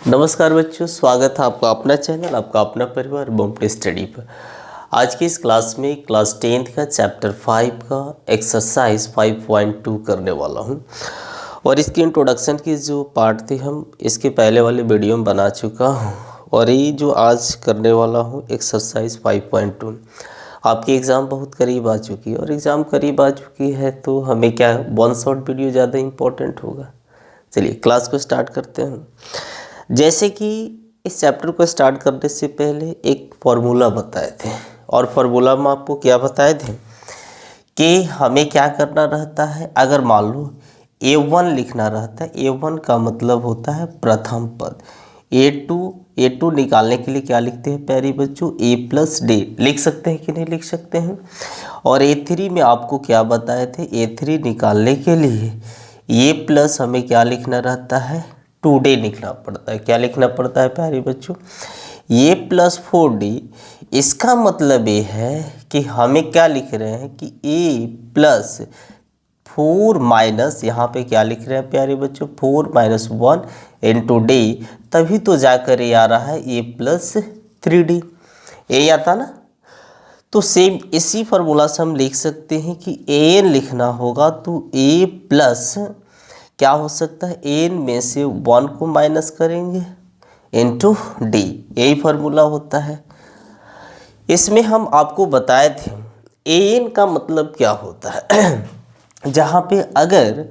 नमस्कार बच्चों, स्वागत है आपका अपना चैनल, आपका अपना परिवार बॉम्बे स्टडी पर। आज की इस क्लास में क्लास 10th का चैप्टर 5 का एक्सरसाइज 5.2 करने वाला हूं। और इसकी इंट्रोडक्शन की जो पार्ट थी हम इसके पहले वाले वीडियो में बना चुका हूं। और ये जो आज करने वाला हूं एक्सरसाइज 5.2, आपकी एग्ज़ाम बहुत करीब आ चुकी है। और एग्ज़ाम करीब आ चुकी है तो हमें क्या वन शॉट वीडियो ज़्यादा इम्पोर्टेंट होगा। चलिए क्लास को स्टार्ट करते हैं। जैसे कि इस चैप्टर को स्टार्ट करने से पहले एक फार्मूला बताए थे, और फार्मूला में आपको क्या बताए थे कि हमें क्या करना रहता है। अगर मान लो A1 लिखना रहता है, A1 का मतलब होता है प्रथम पद। A2 निकालने के लिए क्या लिखते हैं प्यारे बच्चों, A प्लस D लिख सकते हैं कि नहीं लिख सकते हैं। और A3 में आपको क्या बताए थे, A3 निकालने के लिए A प्लस हमें क्या लिखना रहता है, 2D लिखना पड़ता है। क्या लिखना पड़ता है प्यारे बच्चों, A प्लस 4D। इसका मतलब ये है कि हमें क्या लिख रहे हैं कि A प्लस 4 माइनस, यहाँ पे क्या लिख रहे हैं प्यारे बच्चों, 4 माइनस 1 इंटू D। तभी तो जाकर ये आ रहा है A प्लस 3D, ये आता ना। तो सेम इसी फार्मूला से हम लिख सकते हैं कि An लिखना होगा तो A प्लस क्या हो सकता है, एन में से 1 को माइनस करेंगे इंटू डी, यही फार्मूला होता है। इसमें हम आपको बताए थे एन का मतलब क्या होता है। जहाँ पे अगर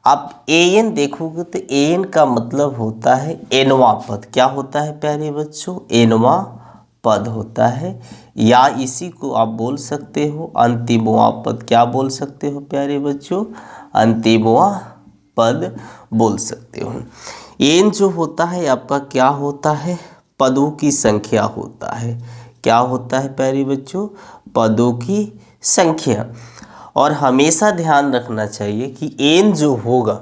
आप एन देखोगे तो एन का मतलब होता है एनवा पद। क्या होता है प्यारे बच्चों, एनवा पद होता है, या इसी को आप बोल सकते हो अंतिमवा पद। क्या बोल सकते हो प्यारे बच्चों, अंतिमवा पद बोल सकते हो। एन जो होता है आपका क्या होता है, पदों की संख्या होता है। क्या होता है प्यारे बच्चों, पदों की संख्या। और हमेशा ध्यान रखना चाहिए कि एन जो होगा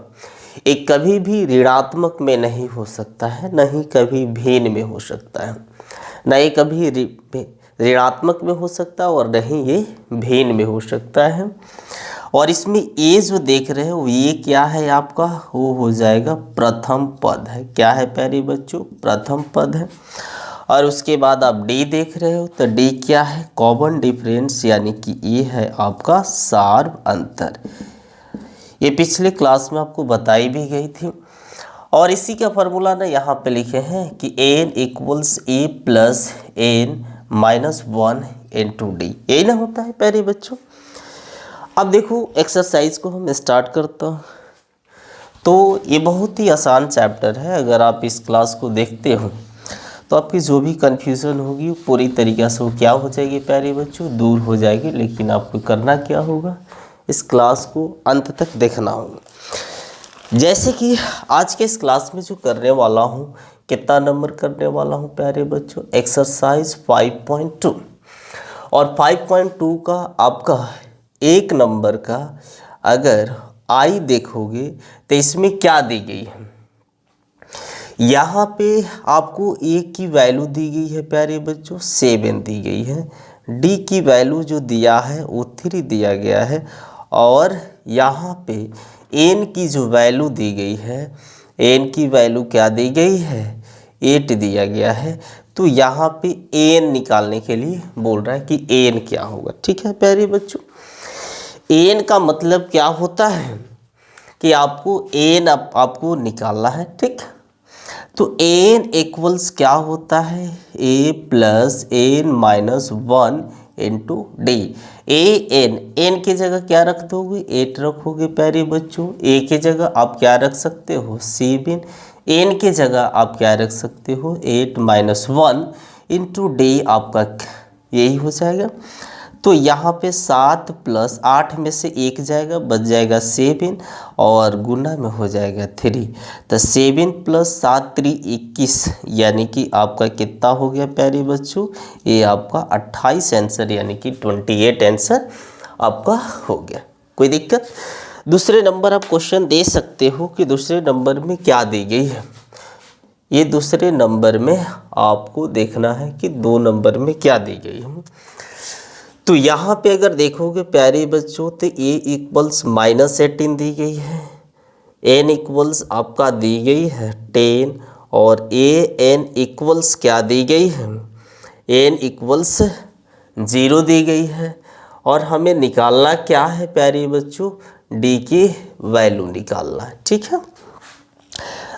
एक कभी भी ऋणात्मक में नहीं हो सकता है, न ही कभी भिन्न में हो सकता है। न ये कभी ऋणात्मक में हो सकता है और न ही ये भिन्न में हो सकता है। और इसमें ए जो देख रहे हो ये क्या है आपका, वो हो जाएगा प्रथम पद है। क्या है प्यारे बच्चों, प्रथम पद है। और उसके बाद आप डी देख रहे हो तो डी क्या है, कॉमन डिफरेंस, यानी कि ये है आपका सार अंतर। ये पिछले क्लास में आपको बताई भी गई थी। और इसी का फॉर्मूला ना यहाँ पे लिखे हैं कि N equals A plus N minus 1 into D, यही ना होता है प्यारे बच्चों। अब देखो एक्सरसाइज को हम स्टार्ट करता हूँ। तो ये बहुत ही आसान चैप्टर है। अगर आप इस क्लास को देखते हो तो आपकी जो भी कन्फ्यूज़न होगी वो पूरी तरीक़े से वो क्या हो जाएगी प्यारे बच्चों, दूर हो जाएगी। लेकिन आपको करना क्या होगा, इस क्लास को अंत तक देखना होगा। जैसे कि आज के इस क्लास में जो करने वाला हूँ, कितना नंबर करने वाला हूँ प्यारे बच्चों, एक्सरसाइज 5.2। और 5.2 का आपका एक नंबर का अगर आई देखोगे तो इसमें क्या दी गई है, यहाँ पे आपको ए की वैल्यू दी गई है प्यारे बच्चों 7 दी गई है। डी की वैल्यू जो दिया है वो 3 दिया गया है। और यहाँ पे एन की जो वैल्यू दी गई है, एन की वैल्यू क्या दी गई है, 8 दिया गया है। तो यहाँ पे एन निकालने के लिए बोल रहा है कि एन क्या होगा। ठीक है प्यारे बच्चों, एन का मतलब क्या होता है कि आपको एन आपको निकालना है। ठीक, तो एन इक्वल्स क्या होता है, A plus N minus 1 into D. N की जगह क्या रख दोगे, 8 रखोगे प्यारे बच्चों। ए की जगह आप क्या रख सकते हो, 7। एन की जगह आप क्या रख सकते हो, 8 माइनस 1 इंटू डी, आपका यही हो जाएगा। तो यहाँ पे 7 प्लस 8 में से 1 जाएगा, बच जाएगा 7 और गुना में हो जाएगा 3। तो 7 प्लस 7 3 21, यानी कि आपका कितना हो गया प्यारे बच्चों, ये आपका 28 आंसर, यानी कि 28 आंसर आपका हो गया। कोई दिक्कत। दूसरे नंबर आप क्वेश्चन दे सकते हो कि दूसरे नंबर में क्या दी गई है। ये दूसरे नंबर में आपको देखना है कि 2 नंबर में क्या दी गई है। तो यहाँ पे अगर देखोगे प्यारे बच्चों तो ए इक्वल्स माइनस 18 दी गई है, एन इक्वल्स आपका दी गई है 10, और ए एन इक्वल्स क्या दी गई है, एन इक्वल्स 0 दी गई है। और हमें निकालना क्या है प्यारे बच्चों, डी की वैल्यू निकालना है। ठीक है,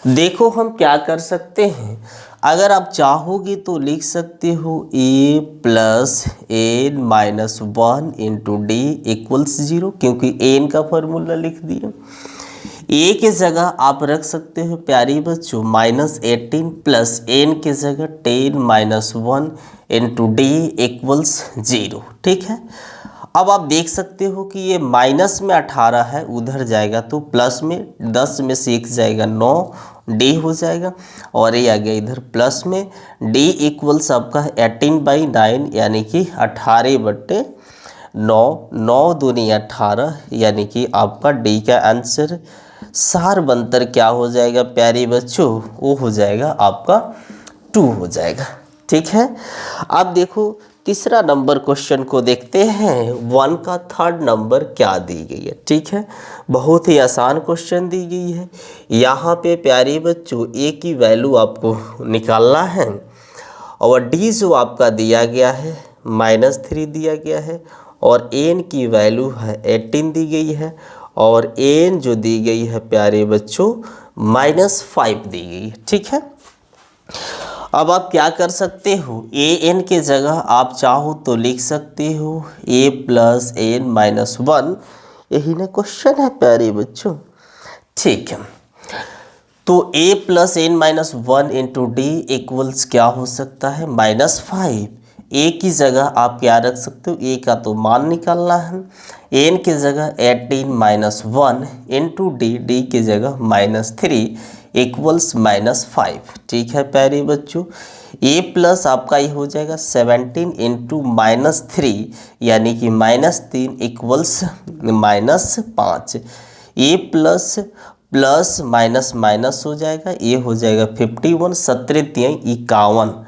देखो हम क्या कर सकते हैं, अगर आप चाहोगे तो लिख सकते हो A plus N minus 1 into D equals 0, क्योंकि एन का फॉर्मूला लिख दिया। ए के जगह आप रख सकते हो प्यारी बच्चों -18 प्लस एन के जगह 10 माइनस 1 इंटू डी इक्वल्स 0। ठीक है, अब आप देख सकते हो कि ये माइनस में 18 है, उधर जाएगा तो प्लस में 10 में से 1 जाएगा 9, डी हो जाएगा। और ये आ गया इधर प्लस में, डी इक्वल्स आपका 18/9 यानी कि 18/9, 9 दूनी 18 यानी कि आपका डी का आंसर सार बनतर क्या हो जाएगा प्यारे बच्चों, वो हो जाएगा आपका 2 हो जाएगा। ठीक है, अब देखो तीसरा नंबर क्वेश्चन को देखते हैं। 1 का थर्ड नंबर क्या दी गई है। ठीक है, बहुत ही आसान क्वेश्चन दी गई है। यहाँ पे प्यारे बच्चों ए की वैल्यू आपको निकालना है और डी जो आपका दिया गया है -3 दिया गया है और एन की वैल्यू है 18 दी गई है और एन जो दी गई है प्यारे बच्चों -5 दी गई है। ठीक है, अब आप क्या कर सकते हो, ए एन के जगह आप चाहो तो लिख सकते हो ए प्लस एन माइनस 1, यही ना क्वेश्चन है प्यारे बच्चों। ठीक है, तो A plus N minus 1 into D equals क्या हो सकता है -5। ए की जगह आप क्या रख सकते हो, ए का तो मान निकालना है, एन की जगह 18 माइनस 1 इंटू डी, डी की जगह -3 इक्वल्स -5। ठीक है प्यारे बच्चों, ए प्लस आपका ये हो जाएगा 17 इंटू -3 यानी कि -3 इक्वल्स -5। ए प्लस प्लस माइनस माइनस हो जाएगा, ये हो जाएगा 51, 17 3 51,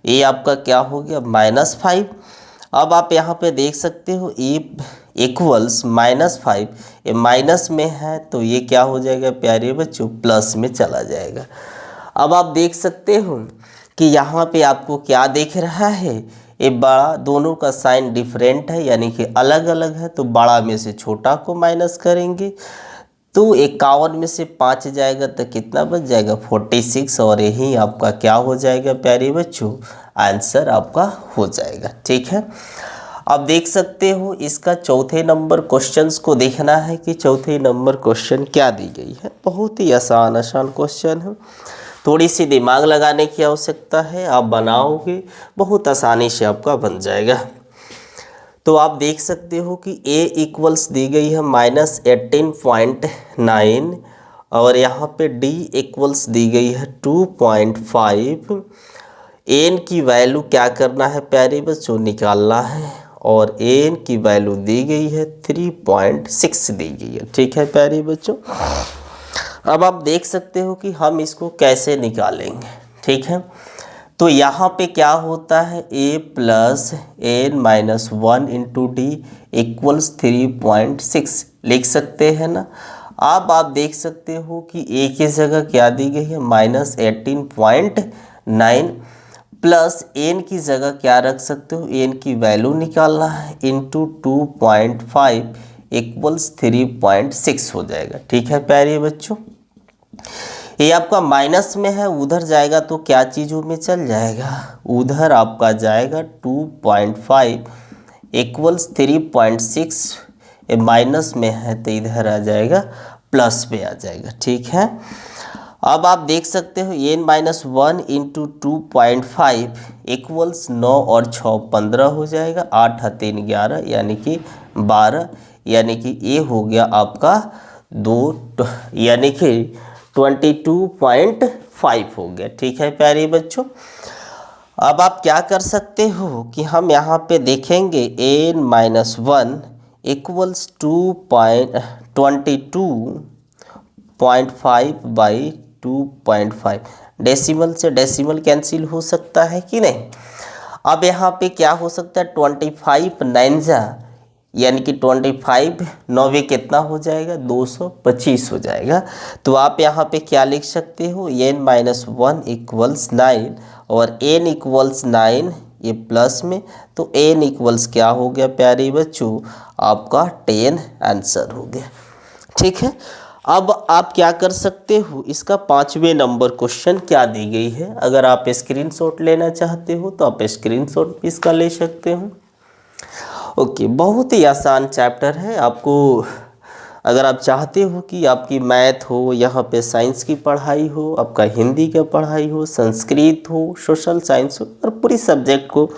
ये आपका क्या हो गया -5। अब आप यहाँ पे देख सकते हो ए इक्वल्स -5, ये माइनस में है तो ये क्या हो जाएगा प्यारे बच्चों प्लस में चला जाएगा। अब आप देख सकते हो कि यहाँ पे आपको क्या दिख रहा है, ये बड़ा, दोनों का साइन डिफरेंट है यानी कि अलग अलग है, तो बड़ा में से छोटा को माइनस करेंगे तो 51 में से 5 जाएगा तो कितना बच जाएगा 46, और यही आपका क्या हो जाएगा प्यारे बच्चों आंसर आपका हो जाएगा। ठीक है, अब देख सकते हो इसका चौथे नंबर क्वेश्चंस को देखना है कि चौथे नंबर क्वेश्चन क्या दी गई है। बहुत ही आसान क्वेश्चन है, थोड़ी सी दिमाग लगाने की आवश्यकता है, आप बनाओगे बहुत आसानी से आपका बन जाएगा। तो आप देख सकते हो कि a इक्वल्स दी गई है -18.9 और यहाँ पे d इक्वल्स दी गई है 2.5। n की वैल्यू क्या करना है प्यारे बच्चों निकालना है और n की वैल्यू दी गई है 3.6 दी गई है। ठीक है प्यारे बच्चों, अब आप देख सकते हो कि हम इसको कैसे निकालेंगे। ठीक है, तो यहाँ पे क्या होता है a plus N minus 1 into D equals 3.6 लिख सकते हैं ना। अब आप देख सकते हो कि a की जगह क्या दी गई है -18.9 प्लस n की जगह क्या रख सकते हो, n की वैल्यू निकालना है इंटू 2.5 इक्वल्स 3.6 हो जाएगा। ठीक है प्यारे बच्चों, ये आपका माइनस में है, उधर जाएगा तो क्या चीज़ों में चल जाएगा, उधर आपका जाएगा 2.5 इक्वल्स 3.6, ये माइनस में है तो इधर आ जाएगा प्लस में आ जाएगा। ठीक है, अब आप देख सकते हो n-1 इंटू 2.5 इक्वल्स 9 और 6 15 हो जाएगा, 8 3 11 यानी कि 12, यानी कि ये हो गया आपका 2 यानी कि 22.5 हो गया। ठीक है प्यारे बच्चों, अब आप क्या कर सकते हो कि हम यहाँ पे देखेंगे n-1 इक्वल्स 22.5 बाई 2.5, डेसिमल से डेसिमल कैंसिल हो सकता है कि नहीं। अब यहाँ पे क्या हो सकता है 25 9 जा यानी कि 25 9 कितना हो जाएगा 225 हो जाएगा। तो आप यहाँ पे क्या लिख सकते हो n-1 इक्वल्स 9 और n इक्वल्स 9 ये प्लस में, तो n इक्वल्स क्या हो गया प्यारे बच्चों आपका 10 आंसर हो गया। ठीक है, अब आप क्या कर सकते हो, इसका 5वें नंबर क्वेश्चन क्या दी गई है, अगर आप स्क्रीनशॉट लेना चाहते हो तो आप स्क्रीनशॉट भी इसका ले सकते हो। ओके, बहुत ही आसान चैप्टर है। आपको अगर आप चाहते हो कि आपकी मैथ हो, यहाँ पे साइंस की पढ़ाई हो, आपका हिंदी का पढ़ाई हो, संस्कृत हो, सोशल साइंस हो, और पूरी सब्जेक्ट को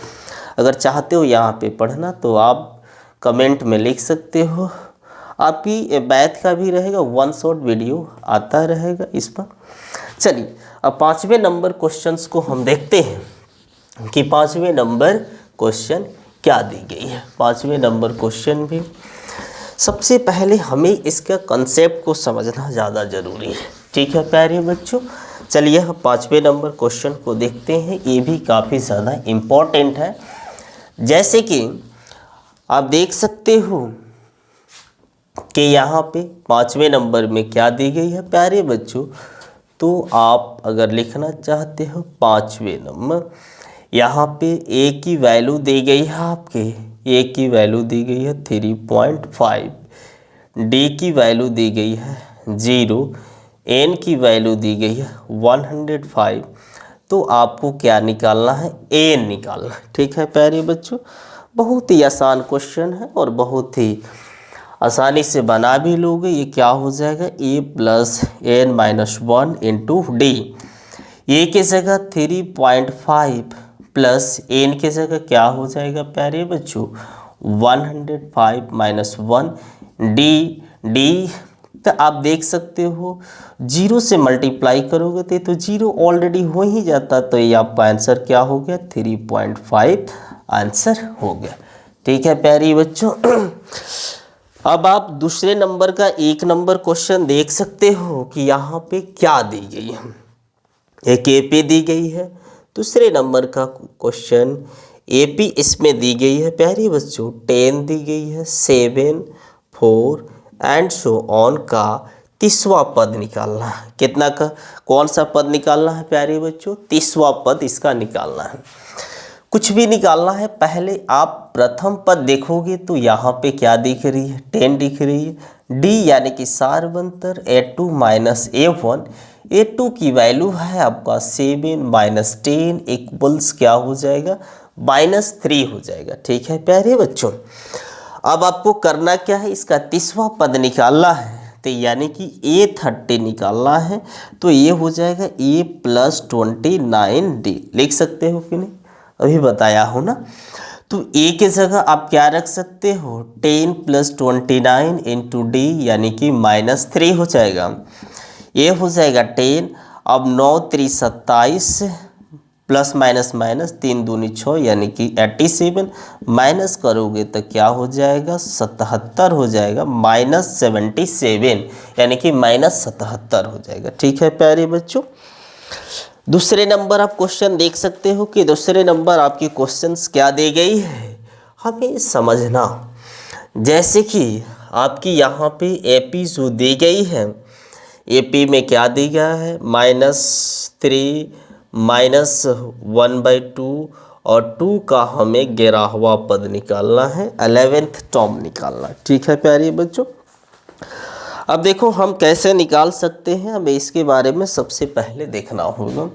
अगर चाहते हो यहाँ पे पढ़ना तो आप कमेंट में लिख सकते हो। आपकी मैथ का भी रहेगा, 1 शॉर्ट वीडियो आता रहेगा इस पर। चलिए अब 5वें नंबर क्वेश्चंस को हम देखते हैं कि 5वें नंबर क्वेश्चन क्या दी गई है। 5वें नंबर क्वेश्चन भी सबसे पहले हमें इसका कंसेप्ट को समझना ज़्यादा ज़रूरी है। ठीक है प्यारे बच्चों, चलिए हम 5वें नंबर क्वेश्चन को देखते हैं। ये भी काफ़ी ज़्यादा इम्पोर्टेंट है। जैसे कि आप देख सकते हो कि यहाँ पे 5वें नंबर में क्या दी गई है प्यारे बच्चों, तो आप अगर लिखना चाहते हो 5वें नंबर, यहाँ पे ए की वैल्यू दी गई है, आपके ए की वैल्यू दी गई है 3.5, डी की वैल्यू दी गई है 0, एन की वैल्यू दी गई है 105। तो आपको क्या निकालना है, एन निकालना है। ठीक है प्यारे बच्चों, बहुत ही आसान क्वेश्चन है और बहुत ही आसानी से बना भी लोगे। ये क्या हो जाएगा ए प्लस n-1 इंटू डी, ए की जगह 3.5 प्लस एन की जगह क्या हो जाएगा प्यारे बच्चों 105 माइनस 1 डी। तो आप देख सकते हो 0 से मल्टीप्लाई करोगे तो 0 ऑलरेडी हो ही जाता, तो ये आपका आंसर क्या हो गया 3.5 आंसर हो गया। ठीक है प्यारे बच्चों, अब आप दूसरे नंबर का 1 नंबर क्वेश्चन देख सकते हो कि यहाँ पे क्या दी गई है। एक एपी दी गई है, दूसरे नंबर का क्वेश्चन एपी इसमें दी गई है प्यारे बच्चों 10 दी गई है, 7 4 एंड सो ऑन का 30वां पद निकालना है। कितना का, कौन सा पद निकालना है प्यारे बच्चों, 30वां पद इसका निकालना है। कुछ भी निकालना है, पहले आप प्रथम पद देखोगे तो यहाँ पे क्या दिख रही है 10 दिख रही है। डी यानी कि सार्वंतर A2 माइनस A1, A2 की वैल्यू है आपका 7 माइनस 10 इक्वल्स क्या हो जाएगा -3 हो जाएगा। ठीक है प्यारे बच्चों, अब आपको करना क्या है, इसका 30वां पद निकालना है, तो यानी कि A30 निकालना है। तो ये हो जाएगा A प्लस 29D, लिख सकते हो कि नहीं, अभी बताया हो ना। तो ए के जगह आप क्या रख सकते हो 10 प्लस 29 इंटू डी यानी कि -3 हो जाएगा। ये हो जाएगा 10, अब 9 3 27 प्लस माइनस माइनस 3 दूनी 6 यानी कि 87, माइनस करोगे तो क्या हो जाएगा 77 हो जाएगा, -77 यानी कि -77 हो जाएगा। ठीक है प्यारे बच्चों, दूसरे नंबर आप क्वेश्चन देख सकते हो कि दूसरे नंबर आपकी क्वेश्चंस क्या दी गई है हमें समझना। जैसे कि आपकी यहाँ पे एपी जो दी गई है, एपी में क्या दी गया है -3 -1/2 और 2 का हमें 11वां पद निकालना है, 11th टर्म निकालना। ठीक है प्यारे बच्चों, अब देखो हम कैसे निकाल सकते हैं, हमें इसके बारे में सबसे पहले देखना होगा।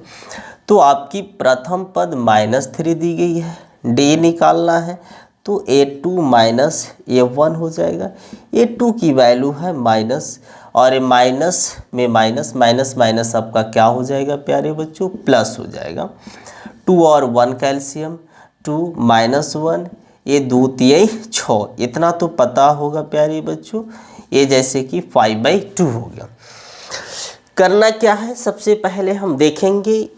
तो आपकी प्रथम पद -3 दी गई है, डी निकालना है, तो A2 माइनस A1 हो जाएगा। A2 की वैल्यू है माइनस, और ये माइनस में माइनस माइनस माइनस आपका क्या हो जाएगा प्यारे बच्चों प्लस हो जाएगा। 2 और 1 कैल्शियम, 2 -1, ये 2 तिहाई 6, इतना तो पता होगा प्यारे बच्चों, ये जैसे कि 5/2 हो गया। करना क्या है, सबसे पहले हम देखेंगे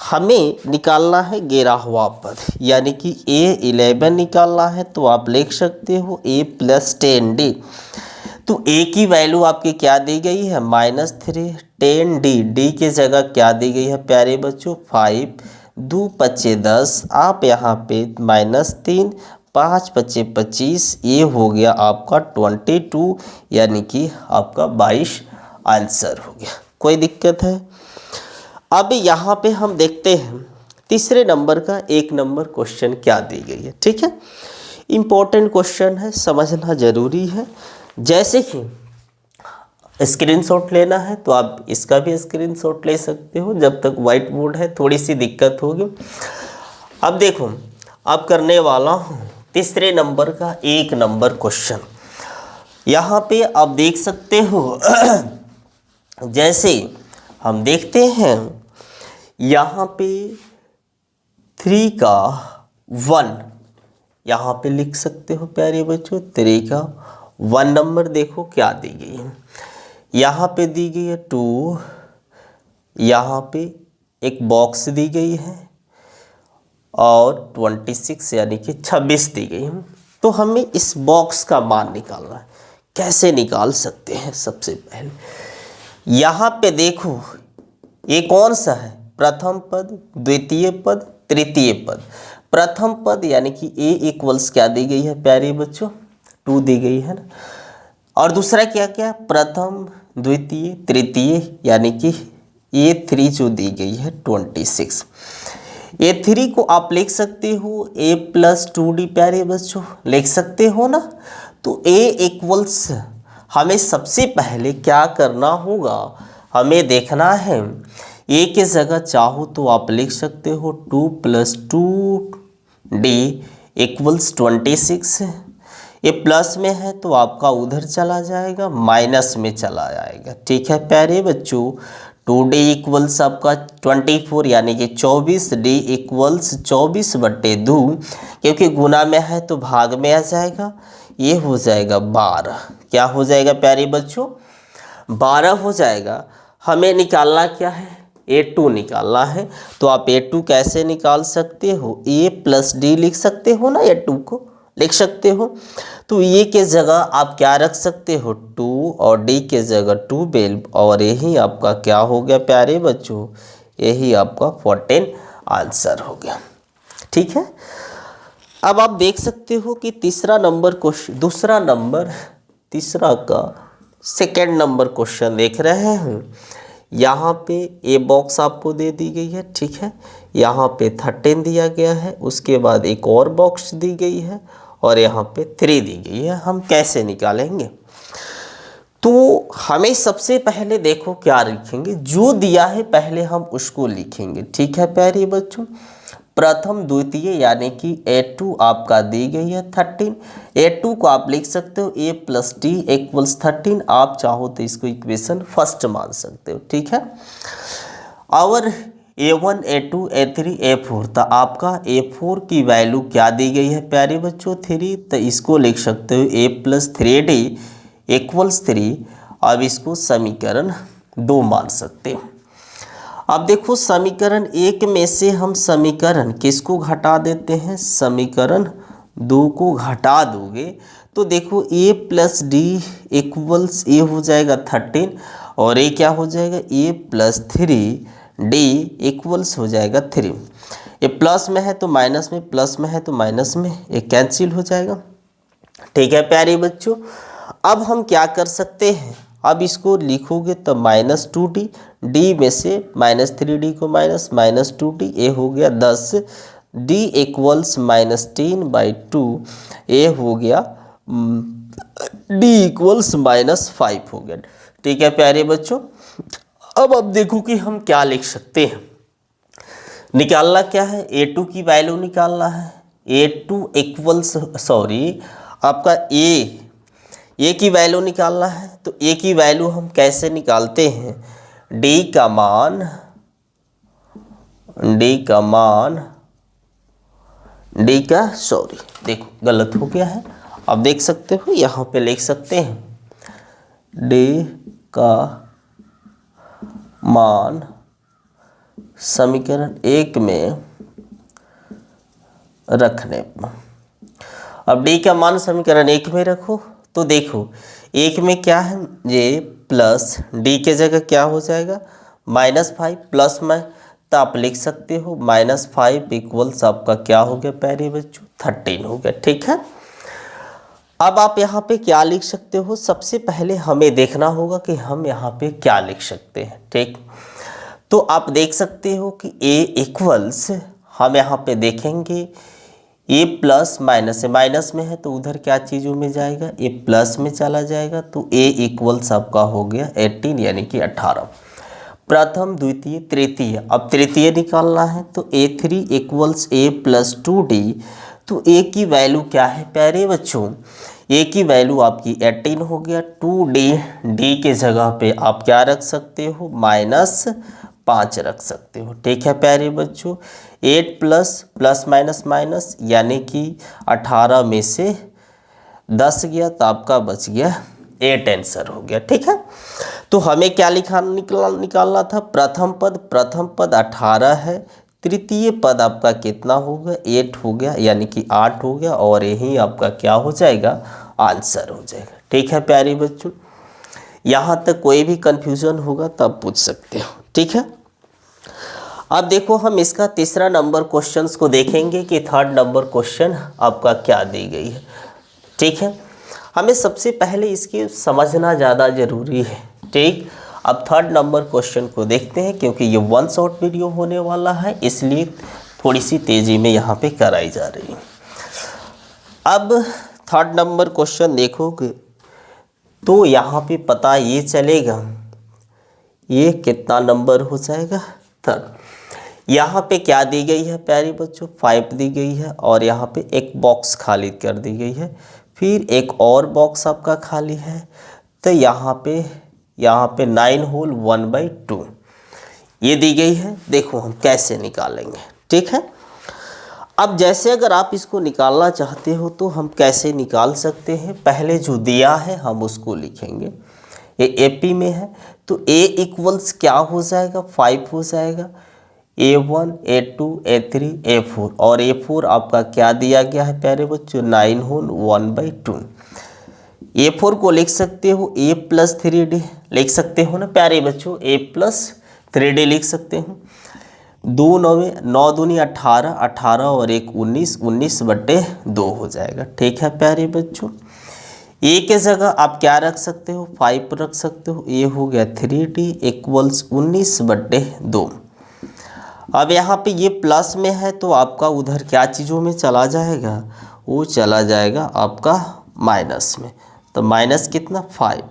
हमें निकालना है 11वां पद यानी कि A11 निकालना है। तो आप लिख सकते हो A प्लस 10D। तो A की वैल्यू आपकी क्या दी गई है -3, 10D, D की जगह क्या दी गई है प्यारे बच्चों 5, 2 × 5 = 10, आप यहाँ पे -3 5 × 25, ये हो गया आपका 22, यानी कि आपका 22 आंसर हो गया। कोई दिक्कत है? अब यहाँ पे हम देखते हैं तीसरे नंबर का 1 नंबर क्वेश्चन क्या दी गई है। ठीक है, इम्पोर्टेंट क्वेश्चन है, समझना जरूरी है। जैसे कि स्क्रीनशॉट लेना है तो आप इसका भी स्क्रीनशॉट ले सकते हो, जब तक व्हाइट बोर्ड है थोड़ी सी दिक्कत होगी। अब देखो, अब करने वाला हूँ तीसरे नंबर का 1 नंबर क्वेश्चन। यहाँ पे आप देख सकते हो जैसे हम देखते हैं यहाँ पे 3 का 1 यहाँ पे लिख सकते हो प्यारे बच्चों। 3 का 1 नंबर देखो क्या दी गई है। यहाँ पे दी गई है 2, यहाँ पे एक बॉक्स दी गई है और 26 यानी कि 26 दी गई है। तो हमें इस बॉक्स का मान निकालना है। कैसे निकाल सकते हैं? सबसे पहले यहाँ पे देखो ये कौन सा है, प्रथम पद, द्वितीय पद, तृतीय पद। प्रथम पद यानी कि a इक्वल्स क्या दी गई है प्यारे बच्चों, 2 दी गई है ना। और दूसरा क्या क्या, प्रथम, द्वितीय, तृतीय, यानी कि a3 जो दी गई है 26। a3 को आप लिख सकते हो a + 2d प्यारे बच्चों, लिख सकते हो ना। तो a इक्वल्स हमें सबसे पहले क्या करना होगा, हमें देखना है a के जगह चाहो तो आप लिख सकते हो 2 + 2d इक्वल्स 26। ये प्लस में है तो आपका उधर चला जाएगा, माइनस में चला जाएगा। ठीक है प्यारे बच्चों, 2d इक्वल्स आपका 24 यानी कि 24, d इक्वल्स 24/2, क्योंकि गुना में है तो भाग में आ जाएगा, ये हो जाएगा 12। क्या हो जाएगा प्यारे बच्चों, 12 हो जाएगा। हमें निकालना क्या है, a2 निकालना है। तो आप a2 कैसे निकाल सकते हो, a + d लिख सकते हो ना, a2 को लिख सकते हो। तो ये के जगह आप क्या रख सकते हो, 2, और d के जगह 12, और यही आपका क्या हो गया प्यारे बच्चों, यही आपका 14 आंसर हो गया। ठीक है, अब आप देख सकते हो कि तीसरा नंबर क्वेश्चन, दूसरा नंबर, तीसरा का 2nd नंबर क्वेश्चन देख रहे हैं। यहाँ पे ए बॉक्स आपको दे दी गई है। ठीक है, यहाँ पे 13 दिया गया है, उसके बाद एक और बॉक्स दी गई है और यहाँ पे 3 दी गई है। हम कैसे निकालेंगे, तो हमें सबसे पहले देखो क्या लिखेंगे, जो दिया है पहले हम उसको लिखेंगे। ठीक है प्यारे बच्चों, प्रथम, द्वितीय, यानी कि a2 आपका दी गई है 13। a2 को आप लिख सकते हो a + d इक्वल्स 13। आप चाहो तो इसको इक्वेशन फर्स्ट मान सकते हो। ठीक है, और a1, a2, a3, a4, तो आपका a4 की वैल्यू क्या दी गई है प्यारे बच्चों, 3। तो इसको लिख सकते हो a + 3d इक्वल्स 3। अब इसको समीकरण 2 मान सकते हो। अब देखो समीकरण 1 में से हम समीकरण किसको घटा देते हैं, समीकरण 2 को घटा दोगे तो देखो a + d इक्वल्स a हो जाएगा 13, और a क्या हो जाएगा, a + 3d इक्वल्स हो जाएगा 3। ये प्लस में है तो माइनस में, प्लस में है तो माइनस में, ये कैंसिल हो जाएगा। ठीक है प्यारे बच्चों, अब हम क्या कर सकते हैं, अब इसको लिखोगे तो -2d, d में से -3d को -2d, ए हो गया 10, d इक्वल्स -10/2, ए हो गया d इक्वल्स -5 हो गया। ठीक है प्यारे बच्चों, अब देखो कि हम क्या लिख सकते हैं। निकालना क्या है, a2 की वैल्यू निकालना है। a2 इक्वल्स आपका a की वैल्यू निकालना है। तो a की वैल्यू हम कैसे निकालते हैं, d का देखो गलत हो गया है, अब देख सकते हो यहाँ पे लिख सकते हैं d का मान समीकरण 1 में रखने पर। अब d का मान समीकरण 1 में रखो तो देखो 1 में क्या है, ये प्लस d के जगह क्या हो जाएगा -5, प्लस में तो आप लिख सकते हो -5 इक्वल्स आपका क्या हो गया प्यारे बच्चों 13 हो गया। ठीक है, अब आप यहाँ पे क्या लिख सकते हो, सबसे पहले हमें देखना होगा कि हम यहाँ पे क्या लिख सकते हैं। ठीक, तो आप देख सकते हो कि a इक्वल्स, हम यहाँ पे देखेंगे a प्लस माइनस है, माइनस में है तो उधर क्या चीज़ों में जाएगा, a प्लस में चला जाएगा, तो a इक्वल्स आपका हो गया 18 यानी कि 18। प्रथम द्वितीय तृतीय, अब तृतीय निकालना है तो a3 equals a plus 2d, तो a की वैल्यू क्या है प्यारे बच्चों, a की वैल्यू आपकी 18 हो गया। 2d, d के जगह पे आप क्या रख सकते हो, -5 रख सकते हो। ठीक है प्यारे बच्चों, 8 प्लस माइनस माइनस यानी कि 18 में से 10 गया तो आपका बच गया 8 आंसर हो गया। ठीक है, तो हमें क्या निकालना था, प्रथम पद 18 है, तृतीय पद आपका कितना होगा 8 हो गया यानी कि 8 हो गया, और यही आपका क्या हो जाएगा आंसर हो जाएगा। ठीक है प्यारे बच्चों, यहाँ तक कोई भी कंफ्यूजन होगा तब पूछ सकते हो। ठीक है, अब देखो हम इसका तीसरा नंबर क्वेश्चंस को देखेंगे कि थर्ड नंबर क्वेश्चन आपका क्या दी गई है। ठीक है, हमें सबसे पहले इसकी समझना ज़्यादा ज़रूरी है। ठीक, अब थर्ड नंबर क्वेश्चन को देखते हैं, क्योंकि ये वन शॉट वीडियो होने वाला है इसलिए थोड़ी सी तेज़ी में यहाँ पे कराई जा रही है। अब थर्ड नंबर क्वेश्चन देखोगे तो यहाँ पे पता ये चलेगा ये कितना नंबर हो जाएगा, थर्ड। यहाँ पे क्या दी गई है प्यारे बच्चों, 5 दी गई है, और यहाँ पे एक बॉक्स खाली कर दी गई है, फिर एक और बॉक्स आपका खाली है, तो यहाँ पे 9 होल 1/2 ये दी गई है। देखो हम कैसे निकालेंगे। ठीक है, अब जैसे अगर आप इसको निकालना चाहते हो तो हम कैसे निकाल सकते हैं, पहले जो दिया है हम उसको लिखेंगे। ये एपी में है तो a इक्वल्स क्या हो जाएगा 5 हो जाएगा, a1 a2 a3 a4, और a4 आपका क्या दिया गया है प्यारे बच्चों 9 होल 1/2। a4 को लिख सकते हो a प्लस 3d, लिख सकते हो ना प्यारे बच्चों, a प्लस 3d लिख सकते हो। 2 9 दूनी 18, 18 और 1 19, 19/2 हो जाएगा। ठीक है प्यारे बच्चों, a के जगह आप क्या रख सकते हो 5 रख सकते हो, ये हो गया 3d इक्वल्स 19/2। अब यहाँ पे ये प्लस में है तो आपका उधर क्या चीज़ों में चला जाएगा, वो चला जाएगा आपका माइनस में, तो माइनस कितना 5।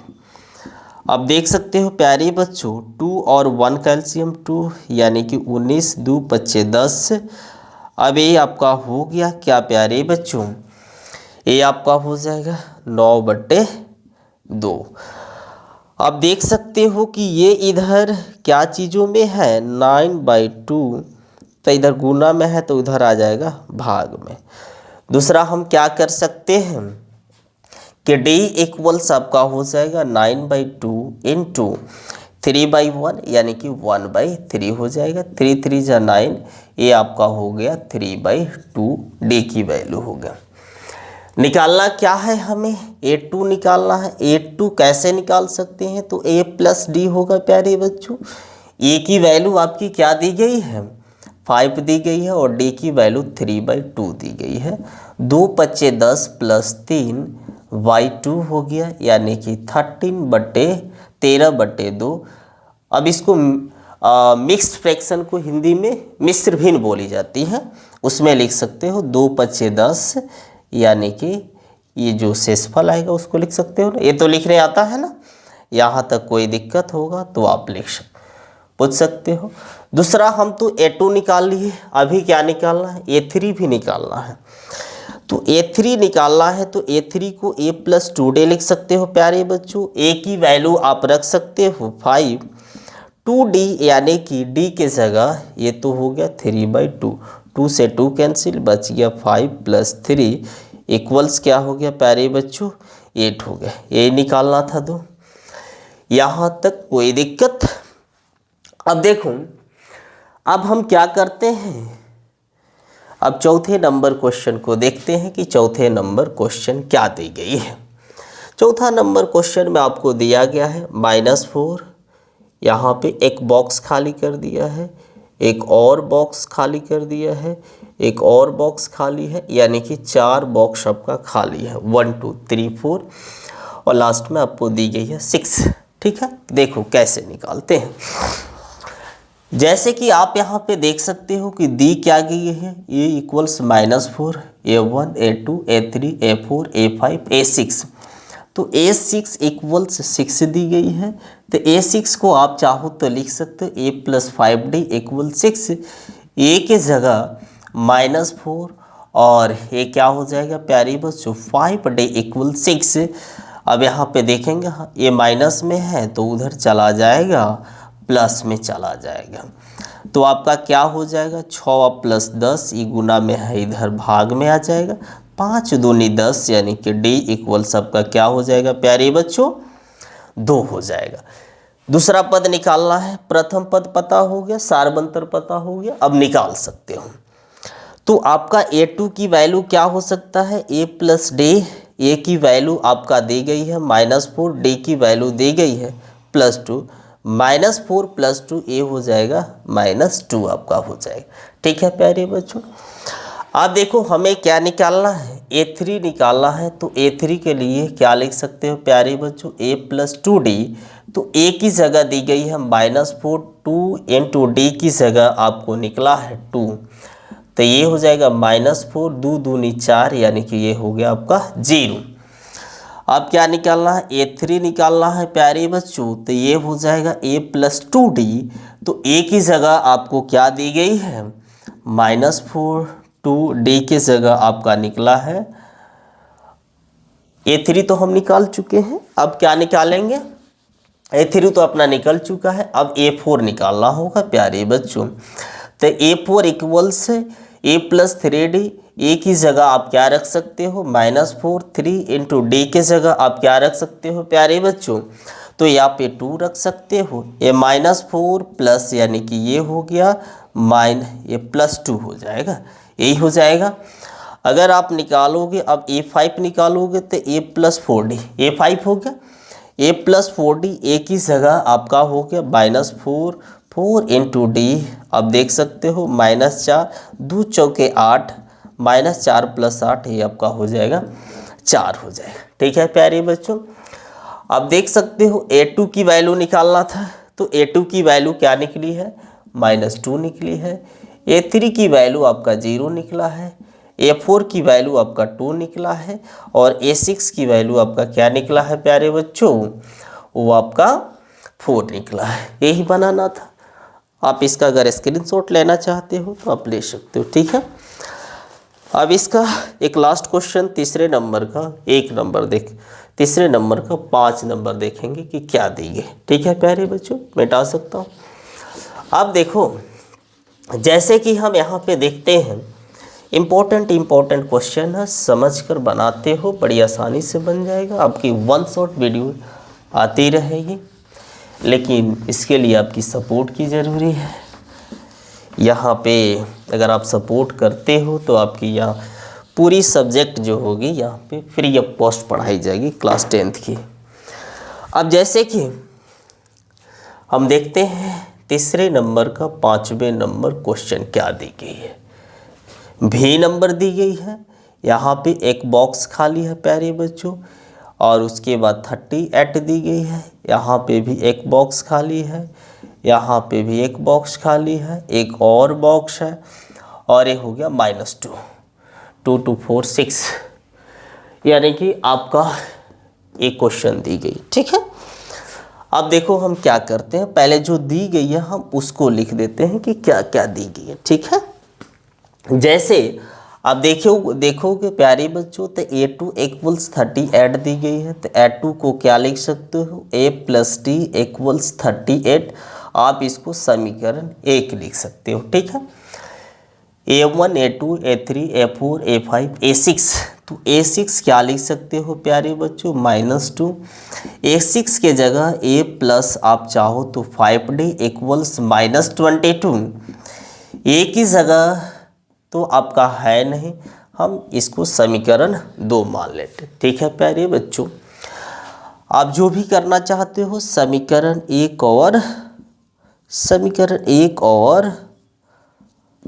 अब देख सकते हो प्यारे बच्चों 2 और 1 कैल्शियम 2 यानी कि 19, 2 25 10। अब ये आपका हो गया क्या प्यारे बच्चों, ये आपका हो जाएगा 9/2। अब देख सकते हो कि ये इधर क्या चीज़ों में है 9/2, तो इधर गुना में है तो उधर आ जाएगा भाग में। दूसरा हम क्या कर सकते हैं कि d इक्वल्स आपका हो जाएगा 9/2 इंटू 3/1 यानी कि 1/3 हो जाएगा। 3 3 जा 9, ये आपका हो गया 3/2 d की वैल्यू हो गया। निकालना क्या है हमें, a2 निकालना है। a2 कैसे निकाल सकते हैं, तो a प्लस डी होगा प्यारे बच्चों। a की वैल्यू आपकी क्या दी गई है 5 दी गई है, और d की वैल्यू 3/2 दी गई है। 2 25 10 प्लस 3 y2 हो गया यानी कि 13/2। अब इसको मिक्स्ड फ्रैक्शन को हिंदी में मिश्र भिन्न बोली जाती है, उसमें लिख सकते हो 2 25 10 यानी कि ये जो शेषफल आएगा उसको लिख सकते हो ना, ये तो लिखने आता है ना। यहाँ तक कोई दिक्कत होगा तो आप पूछ सकते हो। दूसरा हम तो a2 निकाल लिए, अभी क्या निकालना है a3 भी निकालना है। तो a3 निकालना है तो a3 को a प्लस 2d लिख सकते हो प्यारे बच्चों। a की वैल्यू आप रख सकते हो 5, 2d यानी कि d के जगह ये तो हो गया 3/2, 2 से 2 कैंसिल, बच गया 5 प्लस 3 इक्वल्स क्या हो गया प्यारे बच्चों 8 हो गया। ये निकालना था दो, यहाँ तक कोई दिक्कत। अब देखो अब हम क्या करते हैं, अब चौथे नंबर क्वेश्चन को देखते हैं कि चौथे नंबर क्वेश्चन क्या दी गई है। चौथा नंबर क्वेश्चन में आपको दिया गया है -4, यहाँ पे एक बॉक्स खाली कर दिया है, एक और बॉक्स खाली कर दिया है, एक और बॉक्स खाली है, यानी कि 4 बॉक्स आपका खाली है, 1 2 3 4 और लास्ट में आपको दी गई है 6। ठीक है, देखो कैसे निकालते हैं। जैसे कि आप यहाँ पे देख सकते हो कि दी क्या गई है, ए equals -4, A1 A2 A3 A4 A5 A6। तो A6 इक्वल्स 6 दी गई है, तो A6 को आप चाहो तो लिख सकते हो A + 5D इक्वल 6। A के जगह -4 और ये क्या हो जाएगा प्यारी बच्चों 5D इक्वल 6। अब यहाँ पे देखेंगे ये माइनस में है तो उधर चला जाएगा, प्लस में चला जाएगा। तो आपका क्या हो जाएगा 6 + 10, ये गुना में है इधर भाग में आ जाएगा, 5 दूनी 10 यानी कि D इक्वल सबका क्या हो जाएगा प्यारे बच्चों 2 हो जाएगा। दूसरा पद निकालना है, प्रथम पद पता हो गया, सार्वंतर पता हो गया, अब निकाल सकते हो। तो आपका A2 की वैल्यू क्या हो सकता है A + D, A की वैल्यू आपका दी गई है -4, D की वैल्यू दी गई है +2, -4 + 2 A हो जाएगा -2 आपका हो जाएगा। ठीक है प्यारे बच्चों, अब देखो हमें क्या निकालना है A3 निकालना है। तो A3 के लिए क्या लिख सकते हो प्यारे बच्चों A + 2D। तो A की जगह दी गई है -4, 2 × D की जगह आपको निकला है 2, तो ये हो जाएगा -4, 2 दूनी 4 यानी कि ये हो गया आपका 0। अब क्या निकालना है A3 निकालना है प्यारे बच्चों, तो ये हो जाएगा A + 2D। तो A की जगह आपको क्या दी गई है -4, 2D की जगह आपका निकला है A3 तो हम निकाल चुके हैं। अब क्या निकालेंगे A3 तो अपना निकल चुका है, अब A4 निकालना होगा प्यारे बच्चों। तो A4 equals A + 3D, A की जगह आप क्या रख सकते हो -4, 3 × D के जगह आप क्या रख सकते हो प्यारे बच्चों, तो यहाँ पे 2 रख सकते हो। ये -4 प्लस यानी कि ये हो गया ये +2 हो जाएगा, यही हो जाएगा। अगर आप निकालोगे अब A5 निकालोगे तो A + 4D, A5 हो गया A + 4D, A की जगह आपका हो गया -4, 4 × D, अब देख सकते हो -4, 2 चौके 8, -4 + 8 ये आपका हो जाएगा 4 हो जाएगा। ठीक है प्यारे बच्चों, अब देख सकते हो A2 की वैल्यू निकालना था, तो A2 की वैल्यू क्या निकली है -2 निकली है। A3 की वैल्यू आपका 0 निकला है, A4 की वैल्यू आपका 2 निकला है और A6 की वैल्यू आपका क्या निकला है प्यारे बच्चों, वो आपका 4 निकला है। यही बनाना था। आप इसका अगर स्क्रीनशॉट लेना चाहते हो तो आप ले सकते हो। ठीक है, अब इसका एक लास्ट क्वेश्चन तीसरे नंबर का 1 नंबर तीसरे नंबर का 5 नंबर देखेंगे कि क्या देंगे। ठीक है प्यारे बच्चों, मिटा सकता हूँ। अब देखो जैसे कि हम यहाँ पे देखते हैं इम्पोर्टेंट क्वेश्चन है, समझकर बनाते हो बड़ी आसानी से बन जाएगा। आपकी 1 शॉट वीडियो आती रहेगी, लेकिन इसके लिए आपकी सपोर्ट की ज़रूरी है। यहाँ पे अगर आप सपोर्ट करते हो तो आपकी यहाँ पूरी सब्जेक्ट जो होगी यहाँ पे फ्री ऑफ कॉस्ट पढ़ाई जाएगी क्लास 10th की। अब जैसे कि हम देखते हैं तीसरे नंबर का 5वें नंबर क्वेश्चन क्या दी गई है। भी नंबर दी गई है, यहाँ पे एक बॉक्स खाली है प्यारे बच्चों, और उसके बाद 38 दी गई है, यहाँ पे भी एक बॉक्स खाली है, यहाँ पे भी एक बॉक्स खाली है, एक और बॉक्स है, और ये हो गया -2, 2 2 4 6, यानी कि आपका एक क्वेश्चन दी गई। ठीक है, अब देखो हम क्या करते हैं, पहले जो दी गई है हम उसको लिख देते हैं कि क्या क्या दी गई है। ठीक है, जैसे अब देखोगे प्यारे बच्चों, तो A2 = 38 दी गई है, तो A2 को क्या लिख सकते हो A + D = 38। आप इसको समीकरण 1 लिख सकते हो। ठीक है, A1 A2 A3 A4 A5 A6, तो A6 क्या लिख सकते हो प्यारे बच्चों -2। A6 के जगह A प्लस आप चाहो तो 5D = -22। A की जगह तो आपका है नहीं, हम इसको समीकरण 2 मान लेते। ठीक है प्यारे बच्चों, आप जो भी करना चाहते हो समीकरण 1 और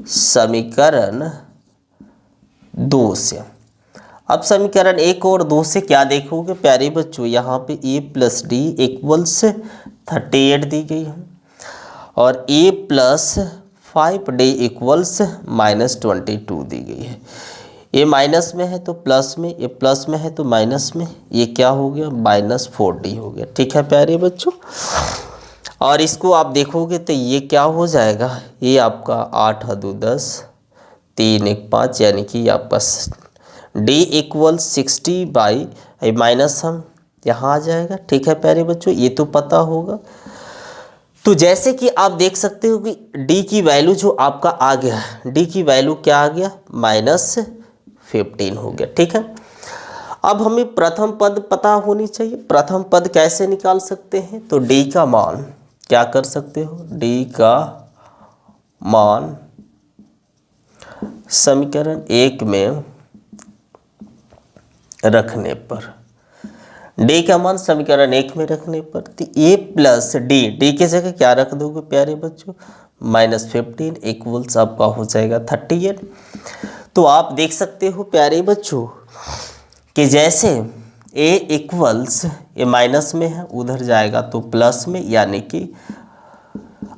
समीकरण 2 से। अब समीकरण 1 और 2 से क्या देखोगे प्यारे बच्चों, यहाँ पे a प्लस डी इक्वल्स 38 दी गई है और a प्लस 5d इक्वल्स -22 दी गई है। ये माइनस में है तो प्लस में, ये प्लस में है तो माइनस में, ये क्या हो गया -4d हो गया। ठीक है प्यारे बच्चों, और इसको आप देखोगे तो ये क्या हो जाएगा, ये आपका 8 2 10 3 1 5 यानी कि आपका d इक्वल 60 बाई माइनस हम यहाँ आ जाएगा। ठीक है प्यारे बच्चों, ये तो पता होगा। तो जैसे कि आप देख सकते हो कि d की वैल्यू जो आपका आ गया, d की वैल्यू क्या आ गया -15 हो गया। ठीक है, अब हमें प्रथम पद पता होनी चाहिए। प्रथम पद कैसे निकाल सकते हैं, तो d का मान क्या कर सकते हो, d का मान समीकरण 1 में रखने पर, d का मान समीकरण 1 में रखने पर तो a प्लस डी की जगह क्या रख दोगे प्यारे बच्चों -15 इक्वल्स आपका हो जाएगा 38। तो आप देख सकते हो प्यारे बच्चों कि जैसे a इक्वल्स ये माइनस में है, उधर जाएगा तो प्लस में, यानी कि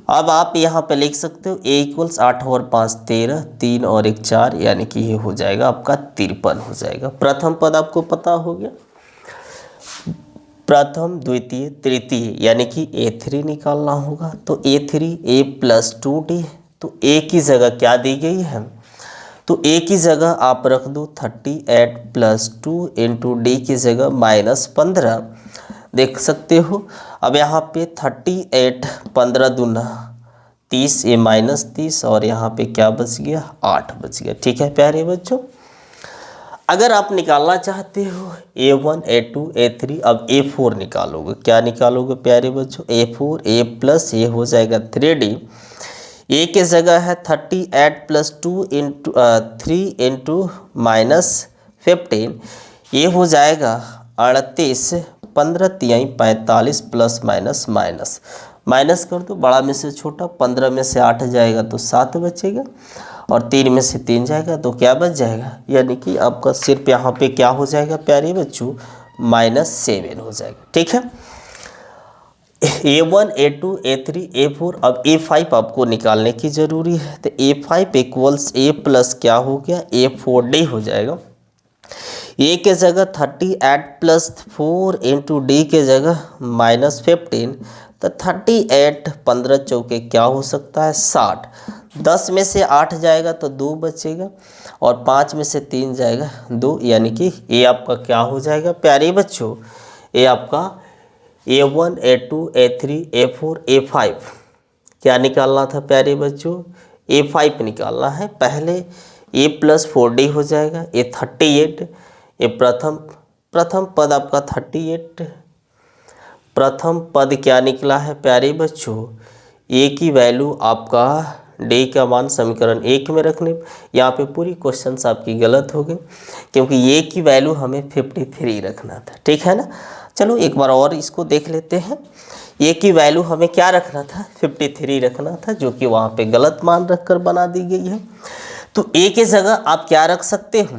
अब आप यहाँ पे लिख सकते हो a इक्वल्स 8 और 5 13, 3 और 1 4, यानी कि ये हो जाएगा आपका 53 हो जाएगा। प्रथम पद आपको पता हो गया, प्रथम द्वितीय तृतीय यानी कि a3 निकालना होगा। तो a3 a प्लस 2d, तो a की जगह क्या दी गई है, तो a की जगह आप रख दो 38 प्लस 2 इंटू डी की जगह -15, देख सकते हो। अब यहाँ पे 38 15 दूना 30, ये -30 और यहाँ पे क्या बच गया 8 बच गया। ठीक है प्यारे बच्चों, अगर आप निकालना चाहते हो a1 a2 a3, अब a4 निकालोगे, क्या निकालोगे प्यारे बच्चों a4, a प्लस ये हो जाएगा 3d, a के जगह है 38 प्लस 2 इंटू 3 इंटू -15, ये हो जाएगा 38, 15 तिहाई 45 प्लस माइनस माइनस माइनस कर दो, बड़ा में से छोटा, 15 में से 8 जाएगा तो 7 बचेगा और 3 में से 3 जाएगा तो क्या बच जाएगा, यानी कि आपका सिर्फ यहाँ पे क्या हो जाएगा प्यारे बच्चों -7 हो जाएगा। ठीक है, a1 a2 a3 a4, अब a5 आपको निकालने की ज़रूरी है। तो a5 इक्वल्स a प्लस क्या हो गया a4d हो जाएगा। a के जगह 38 प्लस 4 इंटू डी के जगह -15, तो 38 15 चौके क्या हो सकता है 60, 10 में से 8 जाएगा तो 2 बचेगा और 5 में से 3 जाएगा 2, यानी कि ये आपका क्या हो जाएगा प्यारे बच्चों, ये आपका a1 a2 a3 a4 a5 क्या निकालना था प्यारे बच्चों, a5 निकालना है। पहले a प्लस 4d हो जाएगा, ये 38, ये प्रथम पद आपका 38, प्रथम पद क्या निकला है प्यारे बच्चों, a की वैल्यू आपका d का मान समीकरण 1 में रखने, यहाँ पे पूरी क्वेश्चंस आपकी गलत हो गई क्योंकि a की वैल्यू हमें 53 रखना था। ठीक है ना, चलो एक बार और इसको देख लेते हैं। a की वैल्यू हमें क्या रखना था 53 रखना था, जो कि वहाँ पे गलत मान रखकर बना दी गई है। तो a के जगह आप क्या रख सकते हो,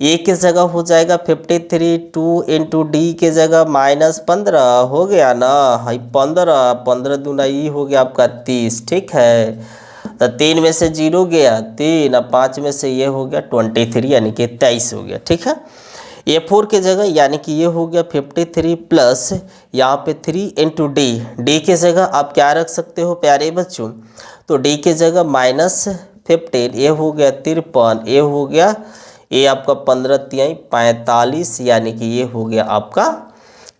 a के जगह हो जाएगा 53, 2 इंटू डी के जगह -15 हो गया ना, हाई 15 दूना ये हो गया आपका 30। ठीक है, तो 3 में से 0 गया 3, अब 5 में से ये हो गया 23 यानी कि 23 हो गया। ठीक है, a4 के जगह यानी कि ये हो गया 53 प्लस यहाँ पे 3 इंटू डी के जगह आप क्या रख सकते हो प्यारे बच्चों, तो डी के जगह -15, ये हो गया 53, ये हो गया ये आपका 15 तिहाई 45, यानी कि ये हो गया आपका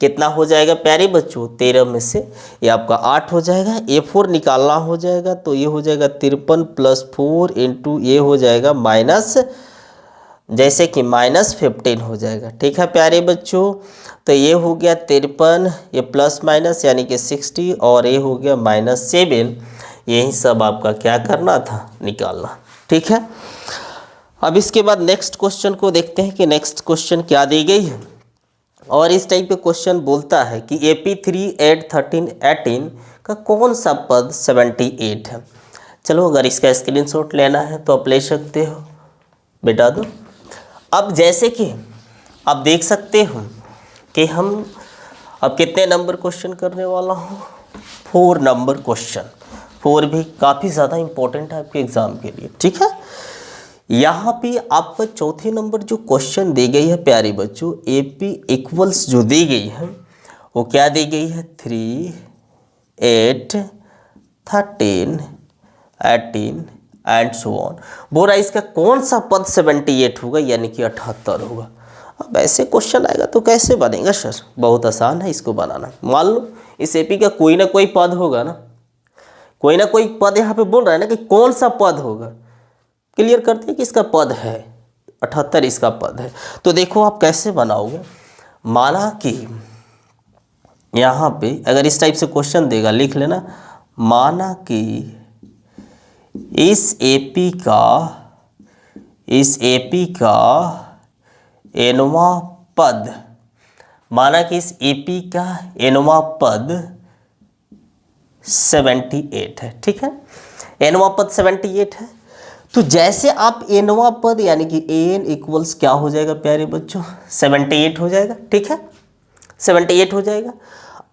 कितना हो जाएगा प्यारे बच्चों 13 में से ये आपका 8 हो जाएगा। a4 निकालना हो जाएगा तो ये हो जाएगा 53 प्लस 4 इंटू ये हो जाएगा माइनस, जैसे कि -15 हो जाएगा। ठीक है प्यारे बच्चों, तो ये हो गया 53, ये प्लस माइनस यानी कि 60 और ये हो गया -7, यही सब आपका क्या करना था निकालना। ठीक है, अब इसके बाद नेक्स्ट क्वेश्चन को देखते हैं कि नेक्स्ट क्वेश्चन क्या दी गई है। और इस टाइप के क्वेश्चन बोलता है कि AP3 8 13 18 का कौन सा पद 78 है। चलो अगर इसका स्क्रीनशॉट लेना है तो आप ले सकते हो, मिटा दो। अब जैसे कि आप देख सकते हो कि हम अब कितने नंबर क्वेश्चन करने वाला हूँ, 4 नंबर क्वेश्चन। 4 भी काफ़ी ज़्यादा इम्पोर्टेंट है आपके एग्ज़ाम के लिए, ठीक है। यहाँ पे आपका चौथे नंबर जो क्वेश्चन दी गई है प्यारे बच्चों, AP इक्वल्स जो दी गई है वो क्या दी गई है, 3, 8, 13, 18 एंड सो ऑन। बोल रहा है इसका कौन सा पद 78 होगा, यानी कि 78 होगा। अब ऐसे क्वेश्चन आएगा तो कैसे बनेगा सर, बहुत आसान है इसको बनाना। मान लो इस AP का कोई ना कोई पद होगा ना, कोई ना कोई पद यहाँ पे बोल रहा है ना कि कौन सा पद होगा, क्लियर करते हैं कि इसका पद है 78, इसका पद है। तो देखो आप कैसे बनाओगे, माना कि यहाँ पे अगर इस टाइप से क्वेश्चन देगा, लिख लेना, माना कि इस AP का nवां पद, माना कि इस AP का nवां पद 78 है, ठीक है। nवां पद 78 है, तो जैसे आप nवां पद यानी कि an इक्वल्स क्या हो जाएगा प्यारे बच्चों, 78 हो जाएगा, ठीक है, 78 हो जाएगा।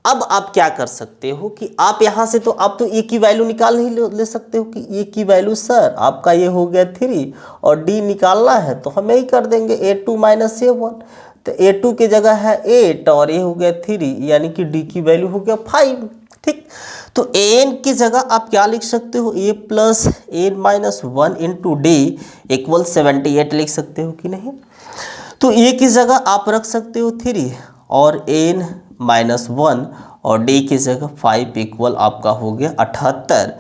अब आप क्या कर सकते हो कि आप यहाँ से तो आप तो a की वैल्यू निकाल नहीं ले सकते हो कि a की वैल्यू सर आपका ये हो गया 3 और d निकालना है तो हम यही कर देंगे a2 माइनस a1, तो a2 की जगह है 8 और ये हो गया 3, यानी कि d की वैल्यू हो गया 5, ठीक। तो an की जगह आप क्या लिख सकते हो, a plus n minus 1 into D equal 78 लिख सकते हो कि नहीं। तो a की जगह आप रख सकते हो 3 और n माइनस 1 और d की जगह 5 इक्वल आपका हो गया 78।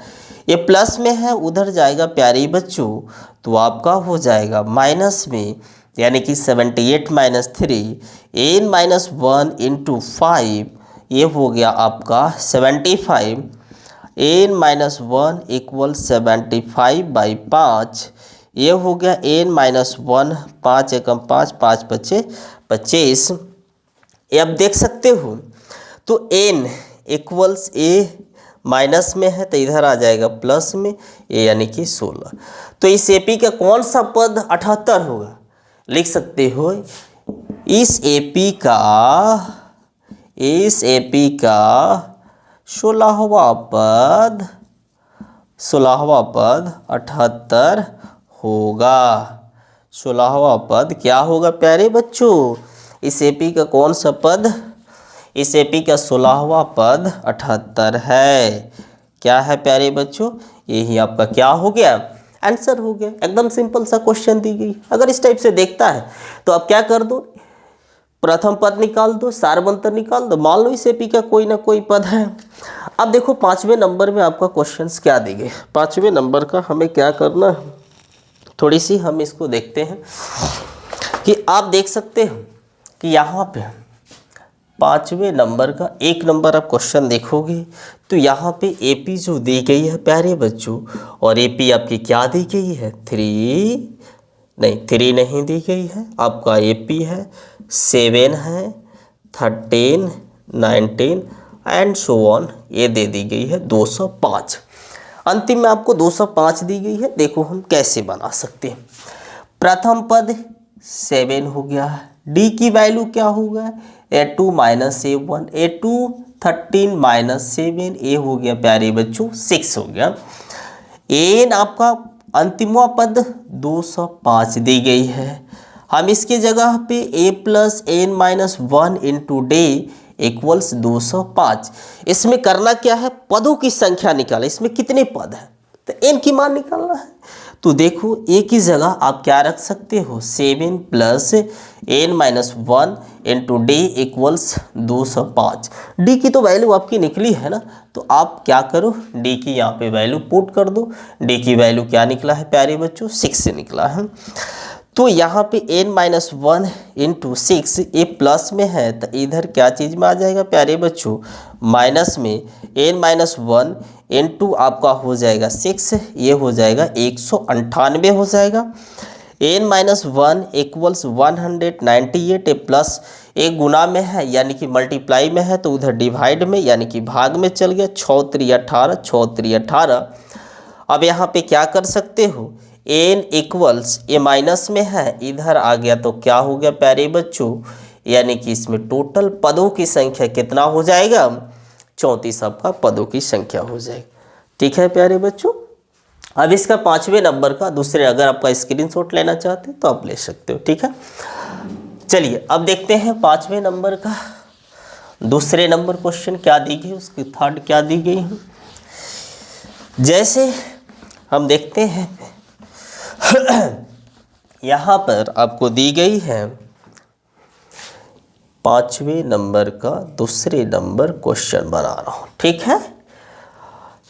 ये प्लस में है उधर जाएगा प्यारे बच्चों, तो आपका हो जाएगा माइनस में, यानी कि 78 माइनस 3 n माइनस 1 इंटू 5, ये हो गया आपका 75, n माइनस 1 इक्वल 75 बाई 5, ये हो गया n माइनस 1, 5 एकम 5, 5 पचे 25। ये अब देख सकते हो, तो n इक्वल्स a माइनस में है तो इधर आ जाएगा प्लस में, ये यानी कि 16। तो इस AP का कौन सा पद 78 होगा, लिख सकते हो इस AP का 16वां पद 78 होगा। 16वां पद क्या होगा प्यारे बच्चों, इस AP का कौन सा पद, इस AP का 16वां पद 78 है। क्या है प्यारे बच्चों, यही आपका क्या हो गया, आंसर हो गया। एकदम सिंपल सा क्वेश्चन दी गई। अगर इस टाइप से देखता है तो आप क्या कर दो, प्रथम पद निकाल दो, सारवंतर निकाल दो। मान लो इस AP का कोई ना कोई पद है। अब देखो 5वें नंबर में आपका क्वेश्चंस क्या दी गए, 5वें नंबर का हमें क्या करना है, थोड़ी सी हम इसको देखते हैं कि आप देख सकते हो कि यहाँ पे 5वें नंबर का 1 नंबर आप क्वेश्चन देखोगे तो यहाँ पे AP जो दी गई है प्यारे बच्चों, और AP आपकी क्या दी गई है, 3 नहीं दी गई है, आपका AP है 7 है, 13, 19 एंड सो ऑन, ये दे दी गई है 205। अंतिम में आपको 205 दी गई है। देखो हम कैसे बना सकते हैं। प्रथम पद 7 हो गया, D की वैल्यू क्या होगा, A2 minus A1, A2 13 minus 7, ए हो गया प्यारे बच्चों 6 हो गया। n आपका अंतिमवा पद 205 दी गई है। हम इसकी जगह पे a plus n minus 1 into day equals 205। इसमें करना क्या है, पदों की संख्या निकालें। इसमें कितने पद हैं तो n की मान निकालना है। तो देखो a की जगह आप क्या रख सकते हो, 7 plus n minus 1 into D equals 205। D की तो वैल्यू आपकी निकली है ना, तो आप क्या करो, डी की यहाँ पे वैल्यू पुट कर दो। डी की वैल्यू क्या निकला है प्यारे बच्चों, 6 से निकला है। तो यहाँ पे n माइनस 1 इंटू 6, ये प्लस में है तो इधर क्या चीज़ में आ जाएगा प्यारे बच्चों, माइनस में। n माइनस 1 इंटू आपका हो जाएगा 6, ये हो जाएगा 198 हो जाएगा। n माइनस 1 इक्वल्स 198, ए प्लस एक गुना में है यानी कि मल्टीप्लाई में है, तो उधर डिवाइड में यानी कि भाग में चल गया। 6 3 18, 6 3 18, अब यहाँ पे क्या कर सकते हो, एन इक्वल्स ये माइनस में है, इधर आ गया तो क्या हो गया प्यारे बच्चों, यानी कि इसमें टोटल पदों की संख्या कितना हो जाएगा, 34 आपका पदों की संख्या हो जाएगी। ठीक है प्यारे बच्चों। अब इसका 5वें नंबर का दूसरे, अगर आपका स्क्रीनशॉट लेना चाहते हैं तो आप ले सकते हो। ठीक है, चलिए अब देखते हैं 5वें नंबर का दूसरे नंबर क्वेश्चन क्या दी गई, उसकी थर्ड क्या दी गई है। जैसे हम देखते हैं यहाँ पर आपको दी गई है 5वें नंबर का दूसरे नंबर क्वेश्चन बना रहा हूँ। ठीक है,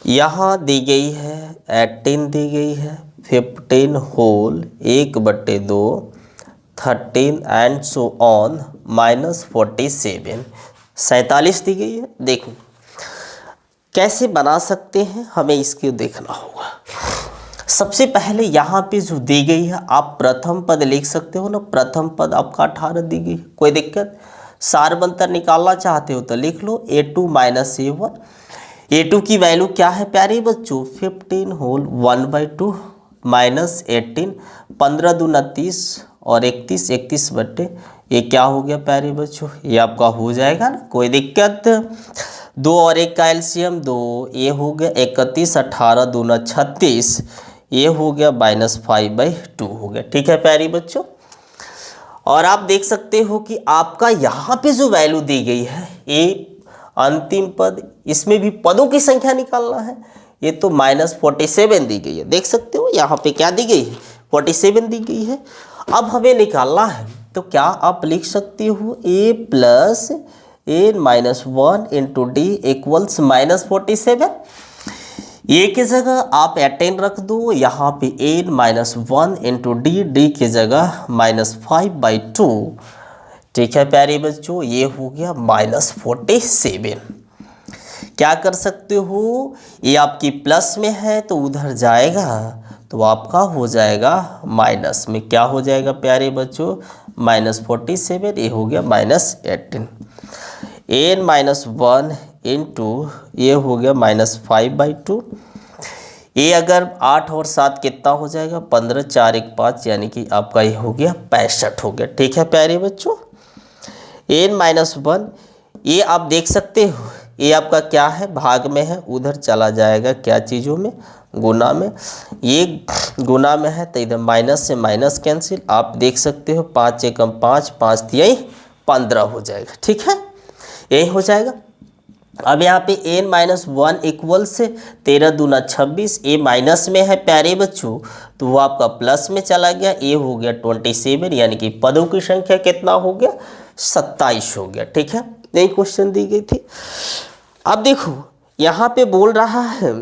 यहाँ दी गई है 18 दी गई है, 15 होल 1/2, 13 एंड सो ऑन -47, 47 दी गई है। देखो कैसे बना सकते हैं, हमें इसको देखना होगा। सबसे पहले यहाँ पे जो दी गई है आप प्रथम पद लिख सकते हो ना, प्रथम पद आपका 18 दी गई, कोई दिक्कत। सारबंतर निकालना चाहते हो तो लिख लो a2 - a1। a2 की वैल्यू क्या है प्यारे बच्चों, 15 होल 1/2 -18, 15 दूना 30 और 31, 31 ये क्या हो गया प्यारे बच्चों, ये आपका हो जाएगा ना, कोई दिक्कत। 2 और 1 का एलसीएम 2, ये हो गया 31, 18 दूना 36, ये हो गया -5/2 हो गया। ठीक है प्यारे बच्चों, और आप देख सकते हो कि आपका यहाँ पे जो वैल्यू दी गई है ये अंतिम पद, इसमें भी पदों की संख्या निकालना है, ये तो -47 दी गई है। देख सकते हो यहाँ पे क्या दी गई है, 47 दी गई है। अब हमें निकालना है तो क्या आप लिख सकते हो a + a-1 × d इक्वल्स -47। ए की जगह आप 18 रख दो, यहाँ पे a-1 × d की जगह -5/2। ठीक है प्यारे बच्चों, ये हो गया -47। क्या कर सकते हो, ये आपकी प्लस में है तो उधर जाएगा तो आपका हो जाएगा माइनस में। क्या हो जाएगा प्यारे बच्चों, -47, ये हो गया -18। n-1 × ये हो गया -5/2। ये अगर 8 और 7 कितना हो जाएगा, 15, 4, 1, 5, यानी कि आपका ये हो गया 65 हो गया। ठीक है प्यारे बच्चों, n-1 ये आप देख सकते हो, ये आपका क्या है, भाग में है, उधर चला जाएगा क्या चीज़ों में, गुना में। ये गुना में है तो इधर माइनस से माइनस कैंसिल, आप देख सकते हो 5 एकम 5, 5 यही 15 हो जाएगा। ठीक है, यही हो जाएगा। अब यहाँ पे n-1 इक्वल से 13 दूना 26, ए माइनस में है प्यारे बच्चों तो वो आपका प्लस में चला गया, ए हो गया 27, यानी कि पदों की संख्या कितना हो गया, 27 हो गया। ठीक है, यही क्वेश्चन दी गई थी। अब देखो यहाँ पे बोल रहा है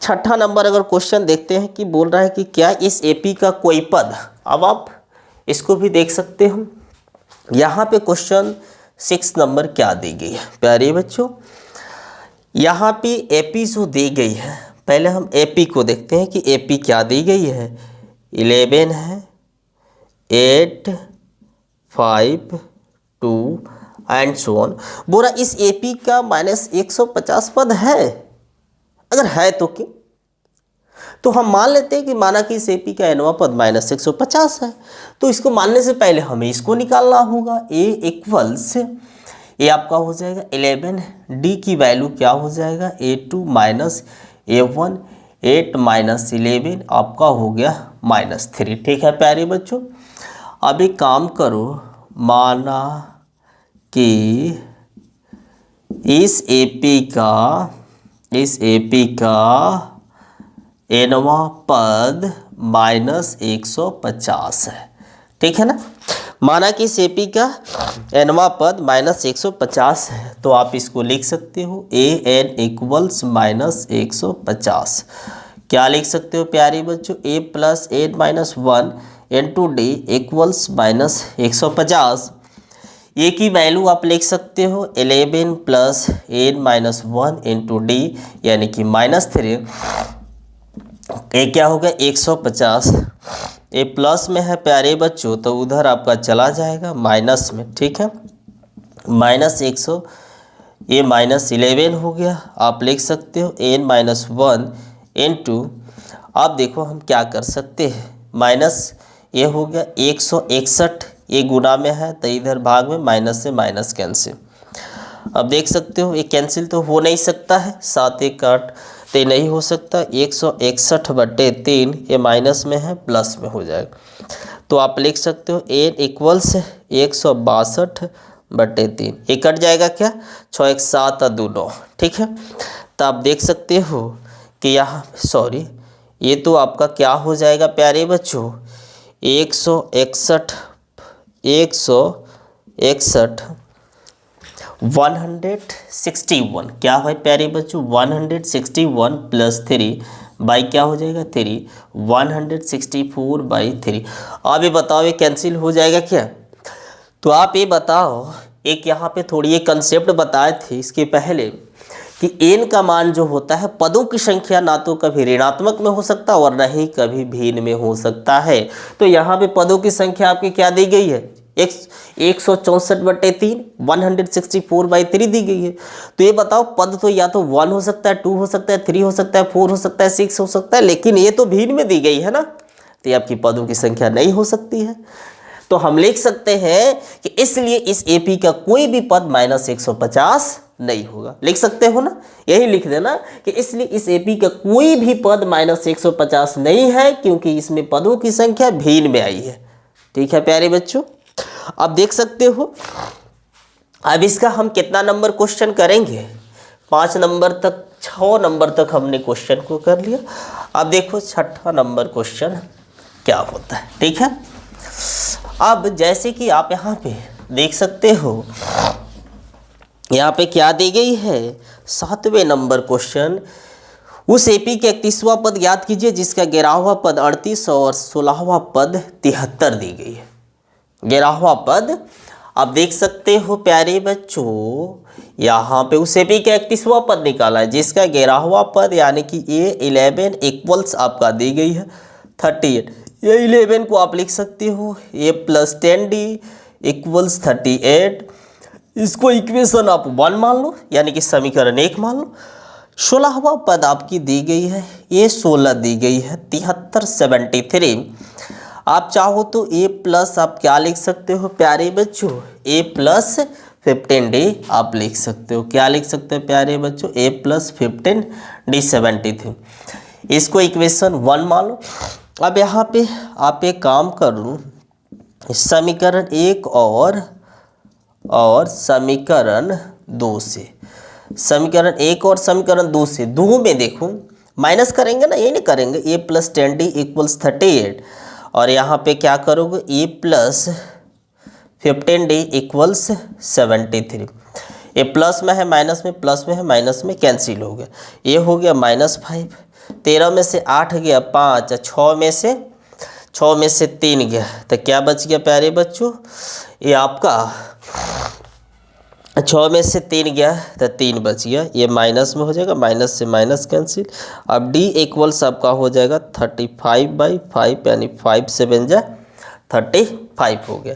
6ठा नंबर, अगर क्वेश्चन देखते हैं कि बोल रहा है कि क्या इस एपी का कोई पद, अब आप इसको भी देख सकते हो। यहाँ पे क्वेश्चन 6 नंबर क्या दी गई है प्यारे बच्चों, यहाँ पे एपी जो दी गई है, पहले हम एपी को देखते हैं कि एपी क्या दी गई है। 11 है, 8, 5, 2 एंड सो ऑन। बोला इस एपी का -150 पद है, अगर है तो क्यों, तो हम मान लेते हैं कि माना कि इस एपी का nवां पद -150 है, तो इसको मानने से पहले हमें इसको निकालना होगा। a इक्वल्स ये आपका हो जाएगा 11, d की वैल्यू क्या हो जाएगा, a2 - a1, 8 - 11 आपका हो गया -3। ठीक है प्यारे बच्चों, अब एक काम करो, माना कि इस एपी का nवां पद -150 है। ठीक है ना, माना कि इस एपी का nवां पद -150 है, तो आप इसको लिख सकते हो an इक्वल्स -150। क्या लिख सकते हो प्यारे बच्चों, a + n-1 × d इक्वल्स -150। ए की वैल्यू आप लिख सकते हो 11 + n-1 × d, यानी कि -3। ए क्या होगा 150, ए प्लस में है प्यारे बच्चों तो उधर आपका चला जाएगा माइनस में। ठीक है, -100, ये -11 हो गया। आप लिख सकते हो n-1 इनटू, अब देखो हम क्या कर सकते हैं, माइनस ये हो गया 161, ये गुना में है तो इधर भाग में माइनस से माइनस कैंसिल। अब देख सकते हो ये कैंसिल तो हो नहीं सकता है, 7 1 8 तो ये नहीं हो सकता, 161/3 ये माइनस में है प्लस में हो जाएगा। तो आप लिख सकते हो n इक्वल्स 162/3, ये कट जाएगा क्या, 6 1 7 और 2 9, ठीक है। तो आप देख सकते हो कि यहाँ सॉरी ये तो आपका क्या हो जाएगा प्यारे बच्चों, 161 161 क्या है प्यारे बच्चों, 161 + 3 बाई क्या हो जाएगा 3, 164/3। अब ये बताओ ये कैंसिल हो जाएगा क्या। तो आप ये बताओ, एक यहाँ पे थोड़ी एक कंसेप्ट बताए थे इसके पहले कि n का मान जो होता है पदों की संख्या ना तो कभी ऋणात्मक में हो सकता और ना ही कभी भिन्न में हो सकता है। तो यहाँ पे पदों की संख्या आपकी क्या दी गई है, 164/3 164/3 दी गई है। तो ये बताओ पद तो या तो 1 हो सकता है, 2 हो सकता है, 3 हो सकता है, 4 हो सकता है, 6 हो सकता है, लेकिन ये तो भिन्न में दी गई है ना, तो ये आपकी पदों की संख्या नहीं हो सकती है। तो हम लिख सकते हैं कि इसलिए इस एपी का कोई भी पद -150 नहीं होगा। लिख सकते हो ना, यही लिख देना कि इसलिए इस एपी का कोई भी पद -150 नहीं है क्योंकि इसमें पदों की संख्या भिन्न में आई है। ठीक है प्यारे बच्चों, अब देख सकते हो। अब इसका हम कितना नंबर क्वेश्चन करेंगे, 5 नंबर तक, 6 नंबर तक हमने क्वेश्चन को कर लिया। अब देखो 6ठा नंबर क्वेश्चन क्या होता है। ठीक है, अब जैसे कि आप यहाँ पे देख सकते हो, यहाँ पे क्या दी गई है, 7वें नंबर क्वेश्चन, उस एपी के 31वां पद ज्ञात कीजिए जिसका 11वां पद 38 और 16वां पद 73 दी गई है। 11वां पद, अब देख सकते हो प्यारे बच्चों, यहाँ पे उस एपी का 31वां पद निकाला है जिसका 11वां पद यानी कि A11 इक्वल्स आपका दी गई है 38। ये 11 को आप लिख सकते हो A + 10D इक्वल्स 38। इसको इक्वेशन आप 1 मान लो, यानी कि समीकरण 1 मान लो। 16वां पद आपकी दी गई है, A16 दी गई है 73 73। आप चाहो तो A+ आप क्या लिख सकते हो प्यारे बच्चों, A + 15D आप लिख सकते हो। क्या लिख सकते हो प्यारे बच्चों, A + 15D 73। इसको इक्वेशन 1 मान लो। अब यहाँ पे आप एक काम करो, समीकरण 1 और समीकरण 2 से, समीकरण 1 और समीकरण 2 से, दो में देखो माइनस करेंगे ना, ये नहीं करेंगे, A + 10D इक्वल्स 38 और यहाँ पे क्या करोगे A + 15D इक्वल्स 73। ये प्लस में है माइनस में, प्लस में है माइनस में कैंसिल हो गया, ये हो गया -5। 13 में से 8 गया 5, 6 में से 3 गया, तो क्या बच गया प्यारे बच्चों, ये आपका 6 में से 3 गया तो 3 बच गया, ये माइनस में हो जाएगा, माइनस से माइनस कैंसिल। अब D इक्वल्स आपका हो जाएगा 35/5 यानी 5 7 जा 35 हो गया।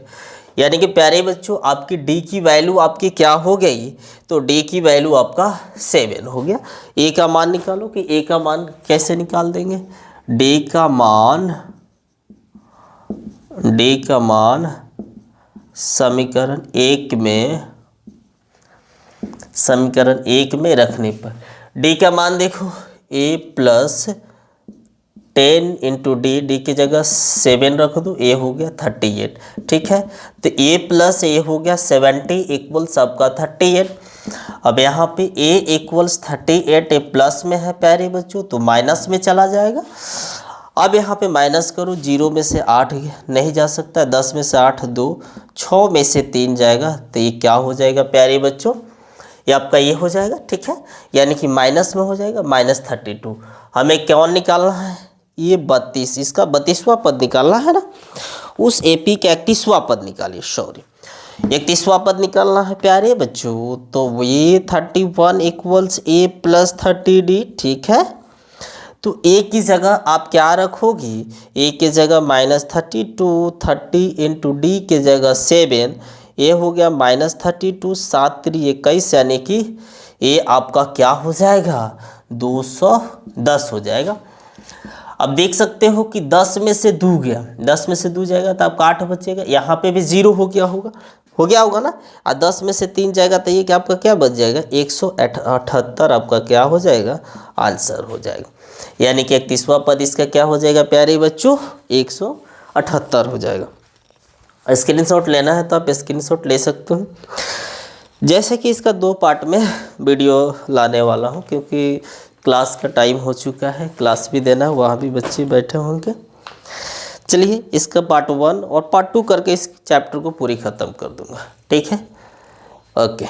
यानी कि प्यारे बच्चों आपकी D की वैल्यू आपकी क्या हो गई, तो D की वैल्यू आपका 7 हो गया। A का मान निकालो कि A का मान कैसे निकाल देंगे, D का मान समीकरण 1 में रखने पर D का मान देखो A + 10 × D की जगह 7 रख दो, A हो गया 38। ठीक है, तो A + A हो गया 70 इक्वल्स आपका 38। अब यहाँ पे A इक्वल्स 38 ए प्लस में है प्यारे बच्चों, तो माइनस में चला जाएगा। अब यहाँ पे माइनस करो, 0 में से 8 नहीं जा सकता, 10 में से 8 2, 6 में से 3 जाएगा, तो ये क्या हो जाएगा प्यारे बच्चों, ये आपका ये हो जाएगा। ठीक है, यानी कि माइनस में हो जाएगा -32। हमें क्या निकालना है, ये 32, इसका 32वां पद निकालना है ना, उस एपी का 31वां पद निकालिए, सॉरी 31वां पद निकालना है प्यारे बच्चों। तो ये 31 इक्वल्स A + 30D। ठीक है, तो A की जगह आप क्या रखोगी, A की जगह -32, 30 × D के जगह 7, ये हो गया -32, 7 3 21, यानी कि ये आपका क्या हो जाएगा 210 हो जाएगा। अब देख सकते हो कि 10 में से 2 गया, 10 में से 2 जाएगा तो आपका 8 बचेगा। यहाँ पे भी 0 हो गया होगा ना। और 10 में से 3 जाएगा तो ये क्या आपका क्या बच जाएगा, 178 आपका क्या हो जाएगा, आंसर हो जाएगा। यानी कि 31वां पद इसका क्या हो जाएगा प्यारे बच्चों, 178 हो जाएगा। स्क्रीनशॉट लेना है तो आप स्क्रीनशॉट ले सकते हो। जैसे कि इसका 2 पार्ट में वीडियो लाने वाला हूँ, क्योंकि क्लास का टाइम हो चुका है, क्लास भी देना है, वहाँ भी बच्चे बैठे होंगे। चलिए इसका पार्ट 1 और पार्ट 2 करके इस चैप्टर को पूरी ख़त्म कर दूंगा, ठीक है, ओके।